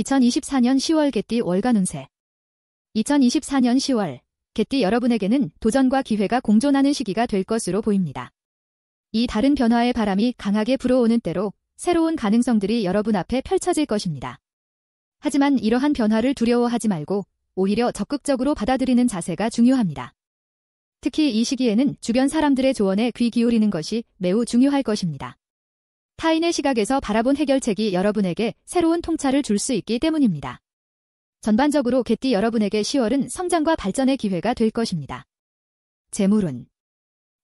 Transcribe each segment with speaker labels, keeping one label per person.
Speaker 1: 2024년 10월 개띠 월간 운세. 2024년 10월, 개띠 여러분에게는 도전과 기회가 공존하는 시기가 될 것으로 보입니다. 이 다른 변화의 바람이 강하게 불어오는 때로 새로운 가능성들이 여러분 앞에 펼쳐질 것입니다. 하지만 이러한 변화를 두려워하지 말고 오히려 적극적으로 받아들이는 자세가 중요합니다. 특히 이 시기에는 주변 사람들의 조언에 귀 기울이는 것이 매우 중요할 것입니다. 타인의 시각에서 바라본 해결책이 여러분에게 새로운 통찰을 줄 수 있기 때문입니다. 전반적으로 개띠 여러분에게 10월은 성장과 발전의 기회가 될 것입니다. 재물운.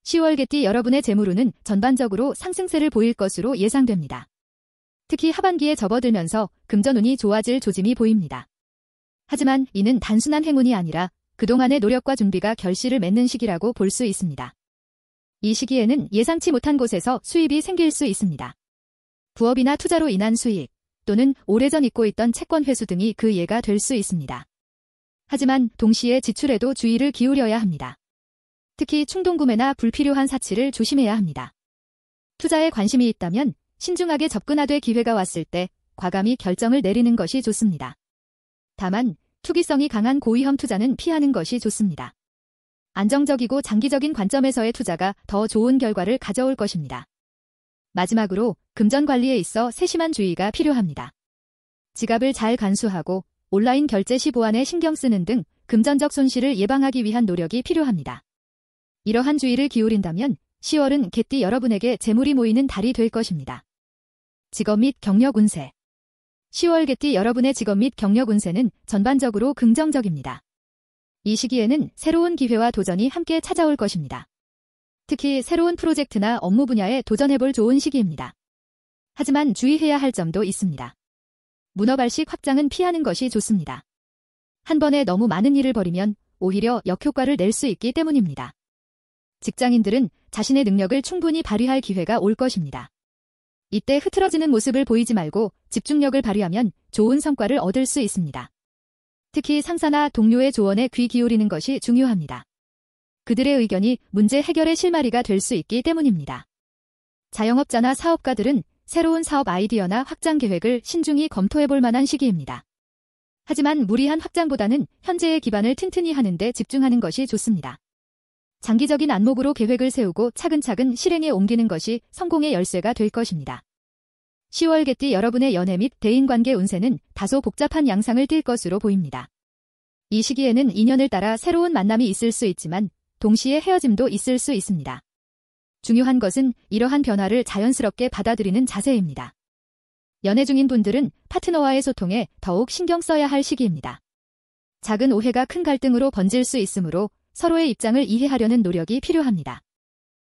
Speaker 1: 10월 개띠 여러분의 재물운은 전반적으로 상승세를 보일 것으로 예상됩니다. 특히 하반기에 접어들면서 금전운이 좋아질 조짐이 보입니다. 하지만 이는 단순한 행운이 아니라 그동안의 노력과 준비가 결실을 맺는 시기라고 볼 수 있습니다. 이 시기에는 예상치 못한 곳에서 수입이 생길 수 있습니다. 부업이나 투자로 인한 수익, 또는 오래전 잊고 있던 채권 회수 등이 그 예가 될 수 있습니다. 하지만 동시에 지출에도 주의를 기울여야 합니다. 특히 충동구매나 불필요한 사치를 조심해야 합니다. 투자에 관심이 있다면 신중하게 접근하되 기회가 왔을 때 과감히 결정을 내리는 것이 좋습니다. 다만 투기성이 강한 고위험 투자는 피하는 것이 좋습니다. 안정적이고 장기적인 관점에서의 투자가 더 좋은 결과를 가져올 것입니다. 마지막으로 금전 관리에 있어 세심한 주의가 필요합니다. 지갑을 잘 간수하고 온라인 결제 시 보안에 신경 쓰는 등 금전적 손실을 예방하기 위한 노력이 필요합니다. 이러한 주의를 기울인다면 10월은 개띠 여러분에게 재물이 모이는 달이 될 것입니다. 직업 및 경력 운세. 10월 개띠 여러분의 직업 및 경력 운세는 전반적으로 긍정적입니다. 이 시기에는 새로운 기회와 도전이 함께 찾아올 것입니다. 특히 새로운 프로젝트나 업무 분야에 도전해볼 좋은 시기입니다. 하지만 주의해야 할 점도 있습니다. 문어발식 확장은 피하는 것이 좋습니다. 한 번에 너무 많은 일을 벌이면 오히려 역효과를 낼 수 있기 때문입니다. 직장인들은 자신의 능력을 충분히 발휘할 기회가 올 것입니다. 이때 흐트러지는 모습을 보이지 말고 집중력을 발휘하면 좋은 성과를 얻을 수 있습니다. 특히 상사나 동료의 조언에 귀 기울이는 것이 중요합니다. 그들의 의견이 문제 해결의 실마리가 될 수 있기 때문입니다. 자영업자나 사업가들은 새로운 사업 아이디어나 확장 계획을 신중히 검토해볼 만한 시기입니다. 하지만 무리한 확장보다는 현재의 기반을 튼튼히 하는 데 집중하는 것이 좋습니다. 장기적인 안목으로 계획을 세우고 차근차근 실행에 옮기는 것이 성공의 열쇠가 될 것입니다. 10월 개띠 여러분의 연애 및 대인관계 운세는 다소 복잡한 양상을 띌 것으로 보입니다. 이 시기에는 인연을 따라 새로운 만남이 있을 수 있지만 동시에 헤어짐도 있을 수 있습니다. 중요한 것은 이러한 변화를 자연스럽게 받아들이는 자세입니다. 연애 중인 분들은 파트너와의 소통에 더욱 신경 써야 할 시기입니다. 작은 오해가 큰 갈등으로 번질 수 있으므로 서로의 입장을 이해하려는 노력이 필요합니다.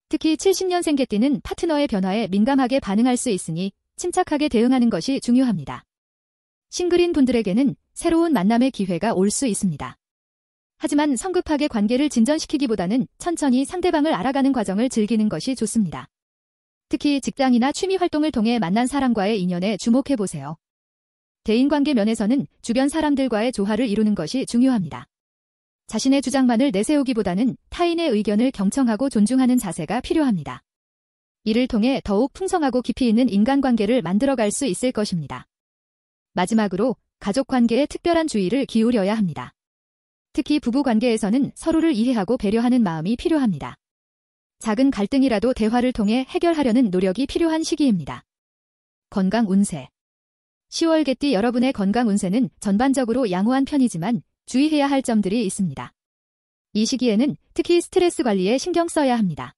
Speaker 1: 특히 70년생 개띠는 파트너의 변화에 민감하게 반응할 수 있으니 침착하게 대응하는 것이 중요합니다. 싱글인 분들에게는 새로운 만남의 기회가 올 수 있습니다. 하지만 성급하게 관계를 진전시키기보다는 천천히 상대방을 알아가는 과정을 즐기는 것이 좋습니다. 특히 직장이나 취미 활동을 통해 만난 사람과의 인연에 주목해보세요. 대인관계 면에서는 주변 사람들과의 조화를 이루는 것이 중요합니다. 자신의 주장만을 내세우기보다는 타인의 의견을 경청하고 존중하는 자세가 필요합니다. 이를 통해 더욱 풍성하고 깊이 있는 인간관계를 만들어갈 수 있을 것입니다. 마지막으로 가족관계에 특별한 주의를 기울여야 합니다. 특히 부부관계에서는 서로를 이해하고 배려하는 마음이 필요합니다. 작은 갈등이라도 대화를 통해 해결하려는 노력이 필요한 시기입니다. 건강 운세. 10월 개띠 여러분의 건강 운세는 전반적으로 양호한 편이지만 주의해야 할 점들이 있습니다. 이 시기에는 특히 스트레스 관리에 신경 써야 합니다.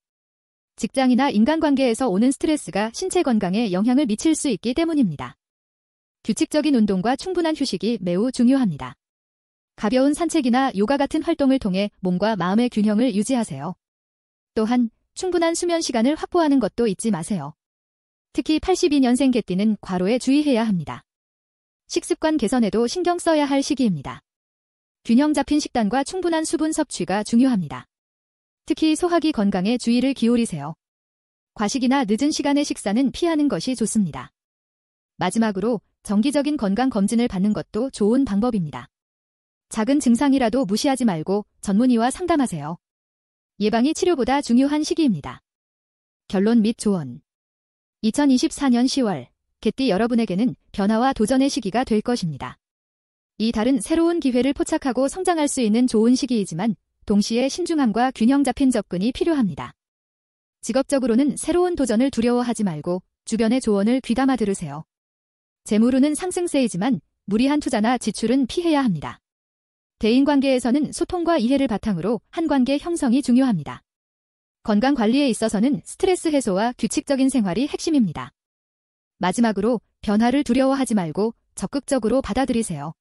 Speaker 1: 직장이나 인간관계에서 오는 스트레스가 신체 건강에 영향을 미칠 수 있기 때문입니다. 규칙적인 운동과 충분한 휴식이 매우 중요합니다. 가벼운 산책이나 요가 같은 활동을 통해 몸과 마음의 균형을 유지하세요. 또한 충분한 수면 시간을 확보하는 것도 잊지 마세요. 특히 82년생 개띠는 과로에 주의해야 합니다. 식습관 개선에도 신경 써야 할 시기입니다. 균형 잡힌 식단과 충분한 수분 섭취가 중요합니다. 특히 소화기 건강에 주의를 기울이세요. 과식이나 늦은 시간의 식사는 피하는 것이 좋습니다. 마지막으로 정기적인 건강 검진을 받는 것도 좋은 방법입니다. 작은 증상이라도 무시하지 말고 전문의와 상담하세요. 예방이 치료보다 중요한 시기입니다. 결론 및 조언. 2024년 10월 개띠 여러분에게는 변화와 도전의 시기가 될 것입니다. 이 달은 새로운 기회를 포착하고 성장할 수 있는 좋은 시기이지만 동시에 신중함과 균형 잡힌 접근이 필요합니다. 직업적으로는 새로운 도전을 두려워하지 말고 주변의 조언을 귀담아 들으세요. 재물운은 상승세이지만 무리한 투자나 지출은 피해야 합니다. 대인관계에서는 소통과 이해를 바탕으로 한 관계 형성이 중요합니다. 건강관리에 있어서는 스트레스 해소와 규칙적인 생활이 핵심입니다. 마지막으로 변화를 두려워하지 말고 적극적으로 받아들이세요.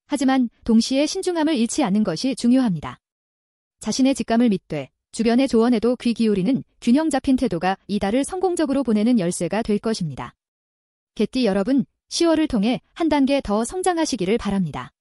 Speaker 1: 하지만 동시에 신중함을 잃지 않는 것이 중요합니다. 자신의 직감을 믿되 주변의 조언에도 귀 기울이는 균형 잡힌 태도가 이 달을 성공적으로 보내는 열쇠가 될 것입니다. 개띠 여러분, 10월을 통해 한 단계 더 성장하시기를 바랍니다.